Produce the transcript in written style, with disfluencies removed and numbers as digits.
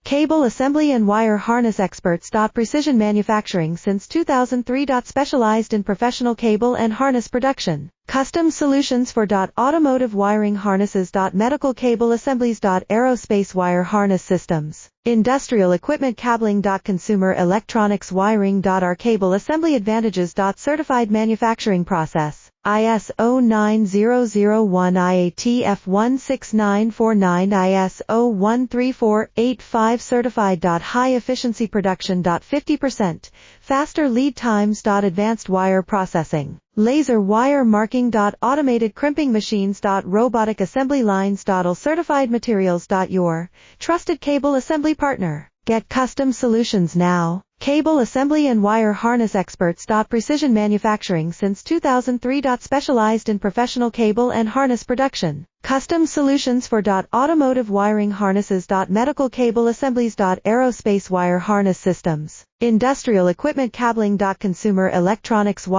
Cable assembly and wire harness experts. Precision manufacturing since 2003. Specialized in professional cable and harness production. Custom solutions for automotive wiring harnesses. Medical cable assemblies. Aerospace wire harness systems. Industrial equipment cabling. Consumer electronics wiring. Our cable assembly advantages. Certified manufacturing process. ISO 9001 IATF 16949 ISO 13485 certified. High efficiency production. 50% faster lead times. Advanced wire processing. Laser wire marking. Automated crimping machines. Robotic assembly lines. All certified materials. Your trusted cable assembly partner. Get custom solutions now. Cable assembly and wire harness experts. Precision manufacturing since 2003. Specialized in professional cable and harness production. Custom solutions for automotive wiring harnesses. Medical cable assemblies. Aerospace wire harness systems. Industrial equipment cabling. Consumer electronics